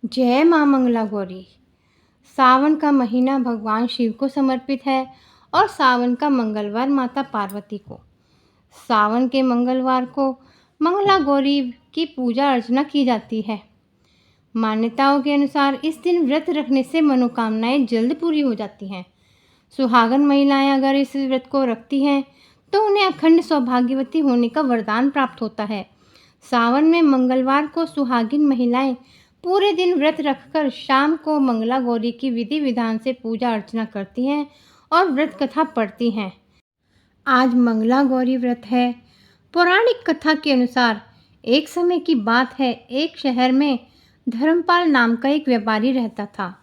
जय माँ मंगला गौरी। सावन का महीना भगवान शिव को समर्पित है और सावन का मंगलवार माता पार्वती को। सावन के मंगलवार को मंगला गौरी की पूजा अर्चना की जाती है। मान्यताओं के अनुसार इस दिन व्रत रखने से मनोकामनाएं जल्द पूरी हो जाती हैं। सुहागन महिलाएं अगर इस व्रत को रखती हैं तो उन्हें अखंड सौभाग्यवती होने का वरदान प्राप्त होता है। सावन में मंगलवार को सुहागिन महिलाएं पूरे दिन व्रत रखकर शाम को मंगला गौरी की विधि विधान से पूजा अर्चना करती हैं और व्रत कथा पढ़ती हैं। आज मंगला गौरी व्रत है। पौराणिक कथा के अनुसार एक समय की बात है, एक शहर में धर्मपाल नाम का एक व्यापारी रहता था।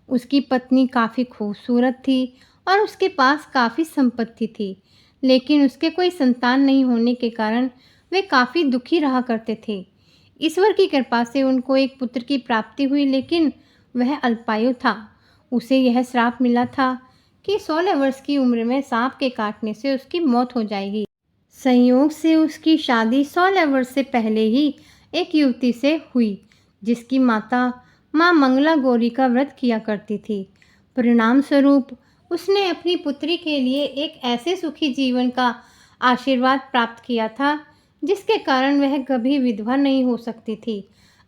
उसकी पत्नी काफ़ी खूबसूरत थी और उसके पास काफ़ी संपत्ति थी, लेकिन उसके कोई संतान नहीं होने के कारण वे काफ़ी दुखी रहा करते थे। ईश्वर की कृपा से उनको एक पुत्र की प्राप्ति हुई, लेकिन वह अल्पायु था। उसे यह श्राप मिला था कि 16 वर्ष की उम्र में सांप के काटने से उसकी मौत हो जाएगी। संयोग से उसकी शादी 16 वर्ष से पहले ही एक युवती से हुई, जिसकी माता माँ मंगला गौरी का व्रत किया करती थी। परिणाम स्वरूप उसने अपनी पुत्री के लिए एक ऐसे सुखी जीवन का आशीर्वाद प्राप्त किया था जिसके कारण वह कभी विधवा नहीं हो सकती थी।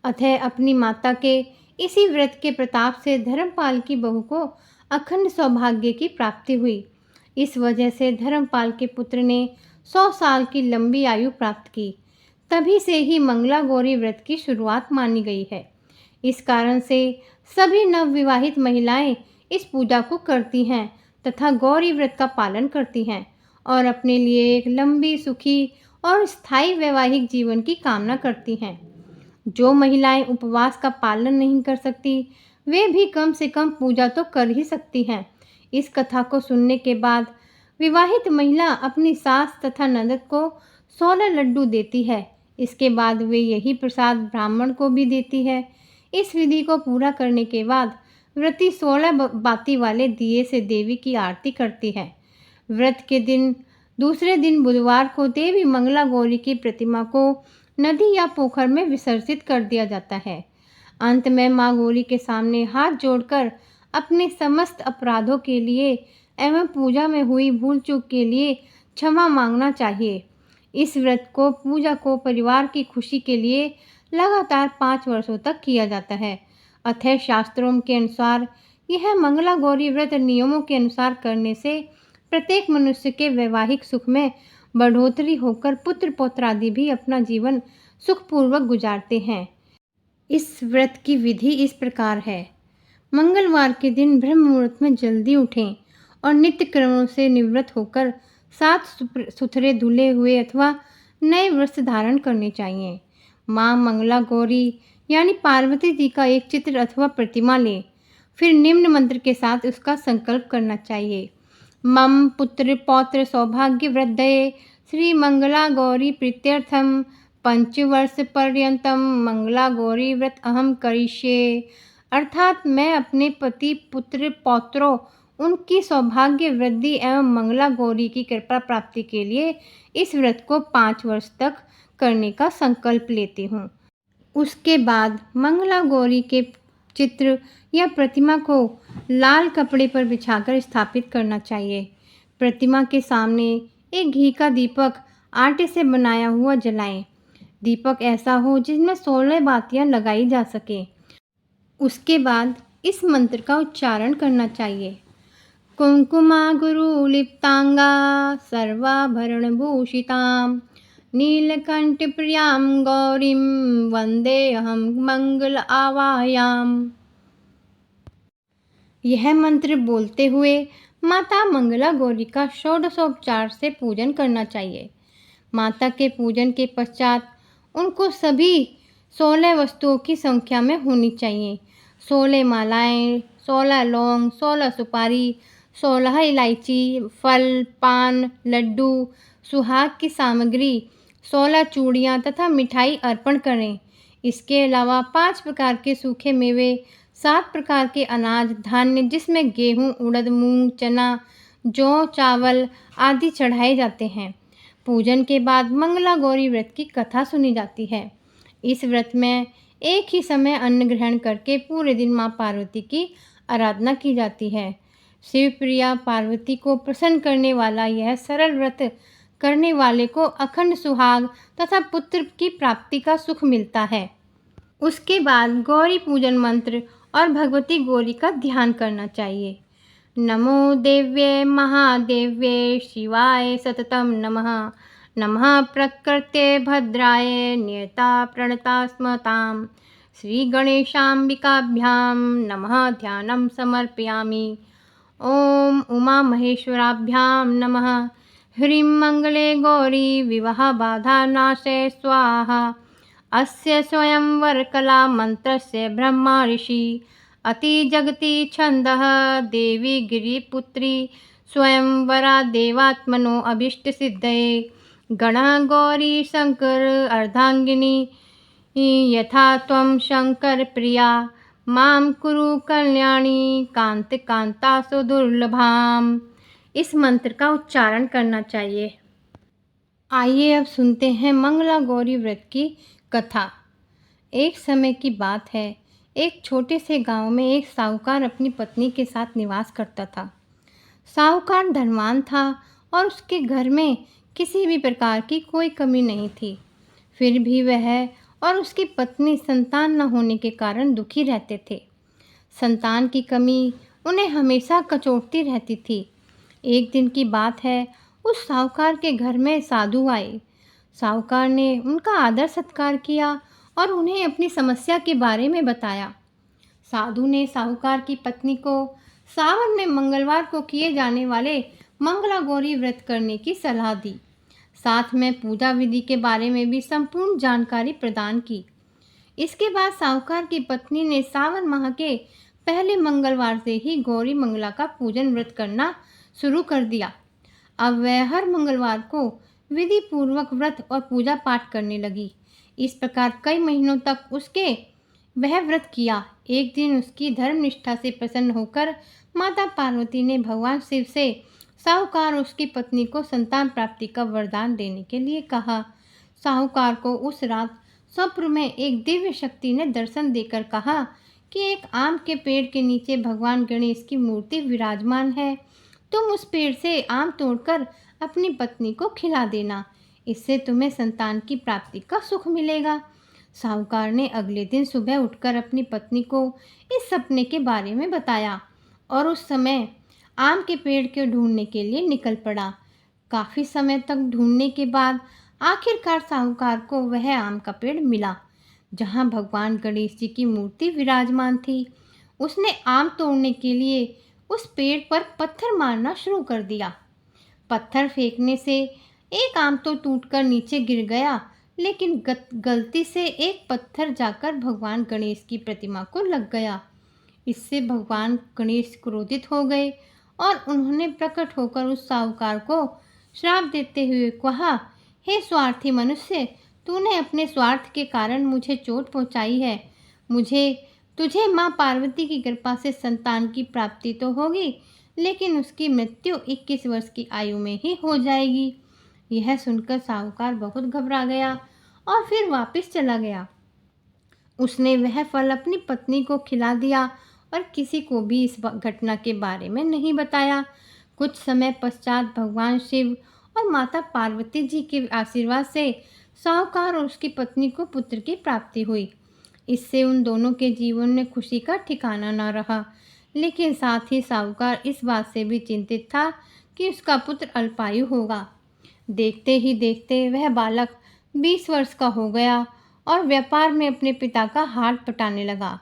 अतः अपनी माता के इसी व्रत के प्रताप से धर्मपाल की बहू को अखंड सौभाग्य की प्राप्ति हुई। इस वजह से धर्मपाल के पुत्र ने 100 साल की लंबी आयु प्राप्त की। तभी से ही मंगला गौरी व्रत की शुरुआत मानी गई है। इस कारण से सभी नवविवाहित महिलाएं इस पूजा को करती हैं तथा गौरी व्रत का पालन करती हैं और अपने लिए एक लंबी, सुखी और स्थायी वैवाहिक जीवन की कामना करती हैं। जो महिलाएं उपवास का पालन नहीं कर सकती, वे भी कम से कम पूजा तो कर ही सकती हैं। इस कथा को सुनने के बाद विवाहित महिला अपनी सास तथा ननद को 16 लड्डू देती है। इसके बाद वे यही प्रसाद ब्राह्मण को भी देती है। इस विधि को पूरा करने के बाद व्रती 16 बाती वाले दिए से देवी की आरती करती है। व्रत के दिन दूसरे दिन बुधवार को देवी मंगला गौरी की प्रतिमा को नदी या पोखर में विसर्जित कर दिया जाता है। अंत में माँ गौरी के सामने हाथ जोड़कर अपने समस्त अपराधों के लिए एवं पूजा में हुई भूल चूक के लिए क्षमा मांगना चाहिए। इस व्रत को पूजा को परिवार की खुशी के लिए लगातार 5 वर्षों तक किया जाता है। अतः शास्त्रों के अनुसार यह मंगला गौरी व्रत नियमों के अनुसार करने से प्रत्येक मनुष्य के वैवाहिक सुख में बढ़ोतरी होकर पुत्र पौत्र आदि भी अपना जीवन सुखपूर्वक गुजारते हैं। इस व्रत की विधि इस प्रकार है। मंगलवार के दिन ब्रह्म मुहूर्त में जल्दी उठें और नित्य कर्मों से निवृत्त होकर साफ सुथरे धुले हुए अथवा नए वस्त्र धारण करने चाहिए। माँ मंगला गौरी यानी पार्वती जी का एक चित्र अथवा प्रतिमा लें। फिर निम्न मंत्र के साथ उसका संकल्प करना चाहिए। मम पुत्र पौत्र सौभाग्य वृद्धये श्री मंगला गौरी प्रीत्यर्थम 5 वर्ष पर्यंतम मंगला गौरी व्रत अहम करिष्ये। अर्थात मैं अपने पति पुत्र पौत्रों उनकी सौभाग्य वृद्धि एवं मंगला गौरी की कृपा प्राप्ति के लिए इस व्रत को 5 वर्ष तक करने का संकल्प लेती हूँ। उसके बाद मंगला गौरी के चित्र या प्रतिमा को लाल कपड़े पर बिछाकर स्थापित करना चाहिए। प्रतिमा के सामने एक घी का दीपक आटे से बनाया हुआ जलाएं। दीपक ऐसा हो जिसमें 16 बातियां लगाई जा सके। उसके बाद इस मंत्र का उच्चारण करना चाहिए। कुंकुमा गुरु लिप्तांगा सर्वाभरण भूषिताम नीलकंठ प्रियाम गौरीम वंदे अहम मंगल आवायाम। यह मंत्र बोलते हुए माता मंगला गौरी का षोडशोपचार से पूजन करना चाहिए। माता के पूजन के पश्चात उनको सभी 16 वस्तुओं की संख्या में होनी चाहिए। 16 मालाएं, 16 लौंग, 16 सुपारी, 16 इलायची, फल, पान, लड्डू, सुहाग की सामग्री, 16 चूड़ियाँ तथा मिठाई अर्पण करें। इसके अलावा 5 प्रकार के सूखे मेवे, 7 प्रकार के अनाज धान्य जिसमें गेहूँ, उड़द, मूंग, चना, जौ, चावल आदि चढ़ाए जाते हैं। पूजन के बाद मंगला गौरी व्रत की कथा सुनी जाती है। इस व्रत में एक ही समय अन्न ग्रहण करके पूरे दिन माँ पार्वती की आराधना की जाती है। शिव प्रिया पार्वती को प्रसन्न करने वाला यह सरल व्रत करने वाले को अखंड सुहाग तथा पुत्र की प्राप्ति का सुख मिलता है। उसके बाद गौरी पूजन मंत्र और भगवती गौरी का ध्यान करना चाहिए। नमो देव्ये महादेव्ये शिवाय सततं नमः। नमः प्रकृते भद्राय नियता प्रणता स्मतां। श्री गणेशाम्बिकाभ्यां नमः ध्यानं समर्पयामि। ओम उमा महेश्वराभ्यां नमः। ह्रीं मंगले गौरी विवाह बाधा नाशे स्वाहा। अस्य स्वयंवरकला मंत्रस्य ब्रह्मा ऋषि अति जगति छंदः देवी गिरिपुत्री स्वयंवरा देवात्मनो अभीष्ट सिद्धये। गणः गौरी शंकर अर्धांगिनी यथा त्वं शंकर प्रिया मां कुरु कल्याणी कांत कांता सुदुर्लभाम। इस मंत्र का उच्चारण करना चाहिए। आइए अब सुनते हैं मंगला गौरी व्रत की कथा। एक समय की बात है, एक छोटे से गांव में एक साहूकार अपनी पत्नी के साथ निवास करता था। साहूकार धनवान था और उसके घर में किसी भी प्रकार की कोई कमी नहीं थी। फिर भी वह और उसकी पत्नी संतान न होने के कारण दुखी रहते थे। संतान की कमी उन्हें हमेशा कचोटती रहती थी। एक दिन की बात है, उस साहूकार के घर में साधु आए। साहूकार ने उनका आदर सत्कार किया और उन्हें अपनी समस्या के बारे में बताया। साधु ने साहूकार की पत्नी को सावन में मंगलवार को किए जाने वाले मंगला गौरी व्रत करने की सलाह दी। साथ में पूजा विधि के बारे में भी संपूर्ण जानकारी प्रदान की। इसके बाद साहूकार की पत्नी ने सावन माह के पहले मंगलवार से ही गौरी मंगला का पूजन व्रत करना शुरू कर दिया। अब वह हर मंगलवार को विधि पूर्वक व्रत और पूजा पाठ करने लगी। इस प्रकार कई महीनों तक उसके वह व्रत किया। एक दिन उसकी धर्मनिष्ठा से प्रसन्न होकर माता पार्वती ने भगवान शिव से साहूकार और उसकी पत्नी को संतान प्राप्ति का वरदान देने के लिए कहा। साहूकार को उस रात स्वप्न में एक दिव्य शक्ति ने दर्शन देकर कहा कि एक आम के पेड़ के नीचे भगवान गणेश की मूर्ति विराजमान है। तुम उस पेड़ से आम तोड़कर अपनी पत्नी को खिला देना, इससे तुम्हें संतान की प्राप्ति का सुख मिलेगा। साहूकार ने अगले दिन सुबह उठकर अपनी पत्नी को इस सपने के बारे में बताया और उस समय आम के पेड़ को ढूंढने के लिए निकल पड़ा। काफ़ी समय तक ढूंढने के बाद आखिरकार साहूकार को वह आम का पेड़ मिला जहां भगवान गणेश जी की मूर्ति विराजमान थी। उसने आम तोड़ने के लिए उस पेड़ पर पत्थर मारना शुरू कर दिया। पत्थर फेंकने से एक आम तो टूटकर नीचे गिर गया, लेकिन गलती से एक पत्थर जाकर भगवान गणेश की प्रतिमा को लग गया। इससे भगवान गणेश क्रोधित हो गए और उन्होंने प्रकट होकर उस साहूकार को श्राप देते हुए कहा, हे स्वार्थी मनुष्य, तूने अपने स्वार्थ के कारण मुझे चोट पहुंचाई है। तुझे माँ पार्वती की कृपा से संतान की प्राप्ति तो होगी, लेकिन उसकी मृत्यु 21 वर्ष की आयु में ही हो जाएगी। यह सुनकर साहूकार बहुत घबरा गया और फिर वापस चला गया। उसने वह फल अपनी पत्नी को खिला दिया और किसी को भी इस घटना के बारे में नहीं बताया। कुछ समय पश्चात भगवान शिव और माता पार्वती जी के आशीर्वाद से साहूकार और उसकी पत्नी को पुत्र की प्राप्ति हुई। इससे उन दोनों के जीवन में खुशी का ठिकाना न रहा, लेकिन साथ ही साहूकार इस बात से भी चिंतित था कि उसका पुत्र अल्पायु होगा। देखते ही देखते वह बालक 20 वर्ष का हो गया और व्यापार में अपने पिता का हाथ बटाने लगा।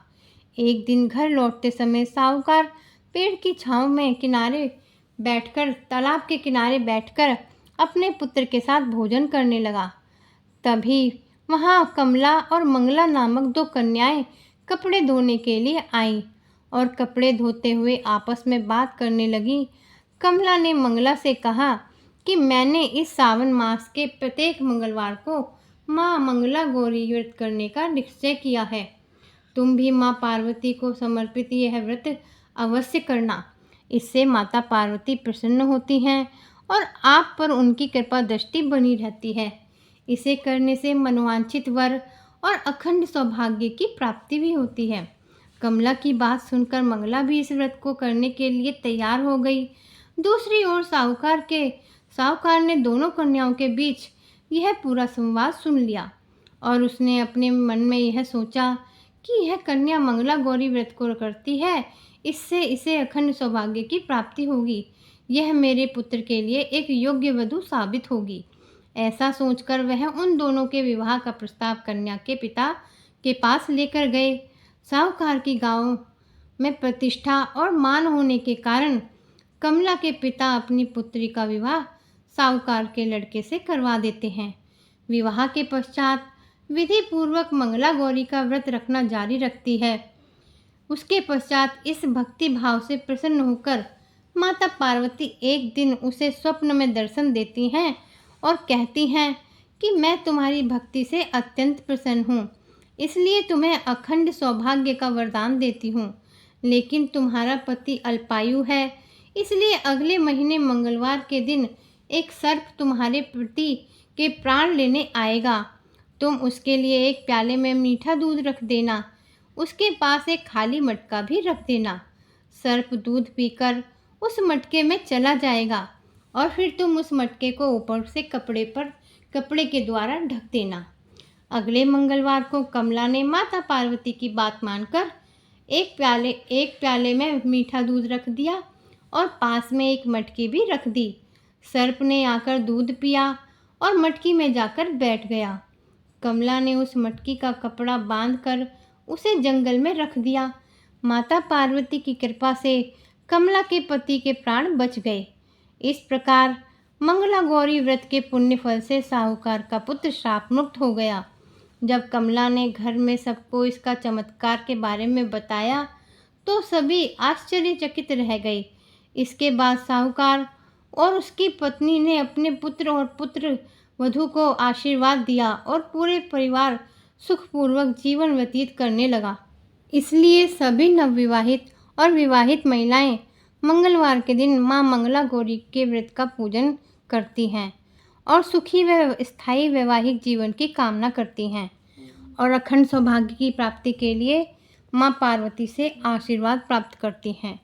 एक दिन घर लौटते समय साहूकार पेड़ की छांव में तालाब के किनारे बैठकर अपने पुत्र के साथ भोजन करने लगा। तभी वहाँ कमला और मंगला नामक 2 कन्याएं कपड़े धोने के लिए आईं और कपड़े धोते हुए आपस में बात करने लगी। कमला ने मंगला से कहा कि मैंने इस सावन मास के प्रत्येक मंगलवार को माँ मंगला गौरी व्रत करने का निश्चय किया है। तुम भी माँ पार्वती को समर्पित यह व्रत अवश्य करना। इससे माता पार्वती प्रसन्न होती हैं और आप पर उनकी कृपा दृष्टि बनी रहती है। इसे करने से मनोवांछित वर और अखंड सौभाग्य की प्राप्ति भी होती है। कमला की बात सुनकर मंगला भी इस व्रत को करने के लिए तैयार हो गई। दूसरी ओर साहूकार ने दोनों कन्याओं के बीच यह पूरा संवाद सुन लिया और उसने अपने मन में यह सोचा कि यह कन्या मंगला गौरी व्रत को करती है, इससे इसे अखंड सौभाग्य की प्राप्ति होगी। यह मेरे पुत्र के लिए एक योग्य वधू साबित होगी। ऐसा सोचकर वह उन दोनों के विवाह का प्रस्ताव कन्या के पिता के पास लेकर गए। साहूकार की गांव में प्रतिष्ठा और मान होने के कारण कमला के पिता अपनी पुत्री का विवाह साहूकार के लड़के से करवा देते हैं। विवाह के पश्चात विधि पूर्वक मंगला गौरी का व्रत रखना जारी रखती है। उसके पश्चात इस भक्ति भाव से प्रसन्न होकर माता पार्वती एक दिन उसे स्वप्न में दर्शन देती हैं और कहती हैं कि मैं तुम्हारी भक्ति से अत्यंत प्रसन्न हूँ, इसलिए तुम्हें अखंड सौभाग्य का वरदान देती हूँ। लेकिन तुम्हारा पति अल्पायु है, इसलिए अगले महीने मंगलवार के दिन एक सर्प तुम्हारे पति के प्राण लेने आएगा। तुम उसके लिए एक प्याले में मीठा दूध रख देना, उसके पास एक खाली मटका भी रख देना। सर्प दूध पीकर उस मटके में चला जाएगा और फिर तुम उस मटके को ऊपर से कपड़े के द्वारा ढक देना। अगले मंगलवार को कमला ने माता पार्वती की बात मानकर एक प्याले में मीठा दूध रख दिया और पास में एक मटकी भी रख दी। सर्प ने आकर दूध पिया और मटकी में जाकर बैठ गया। कमला ने उस मटकी का कपड़ा बांधकर उसे जंगल में रख दिया। माता पार्वती की कृपा से कमला के पति के प्राण बच गए। इस प्रकार मंगला गौरी व्रत के पुण्य फल से साहूकार का पुत्र श्राप मुक्त हो गया। जब कमला ने घर में सबको इसका चमत्कार के बारे में बताया तो सभी आश्चर्यचकित रह गए। इसके बाद साहूकार और उसकी पत्नी ने अपने पुत्र और पुत्र वधू को आशीर्वाद दिया और पूरे परिवार सुखपूर्वक जीवन व्यतीत करने लगा। इसलिए सभी नवविवाहित और विवाहित महिलाएं मंगलवार के दिन मां मंगला गौरी के व्रत का पूजन करती हैं और सुखी व स्थायी वैवाहिक जीवन की कामना करती हैं और अखंड सौभाग्य की प्राप्ति के लिए मां पार्वती से आशीर्वाद प्राप्त करती हैं।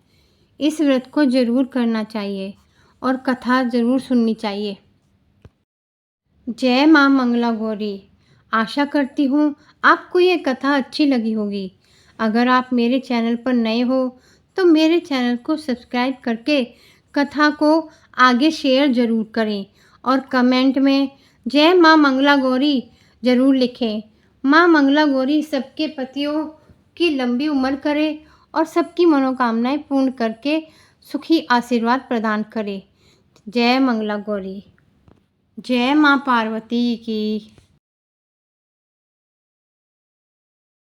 इस व्रत को जरूर करना चाहिए और कथा जरूर सुननी चाहिए। जय मां मंगला गौरी। आशा करती हूँ आपको ये कथा अच्छी लगी होगी। अगर आप मेरे चैनल पर नए हो तो मेरे चैनल को सब्सक्राइब करके कथा को आगे शेयर ज़रूर करें और कमेंट में जय मां मंगला गौरी ज़रूर लिखें। मां मंगला गौरी सबके पतियों की लंबी उम्र करे और सबकी मनोकामनाएं पूर्ण करके सुखी आशीर्वाद प्रदान करे। जय मंगला गौरी। जय मां पार्वती की।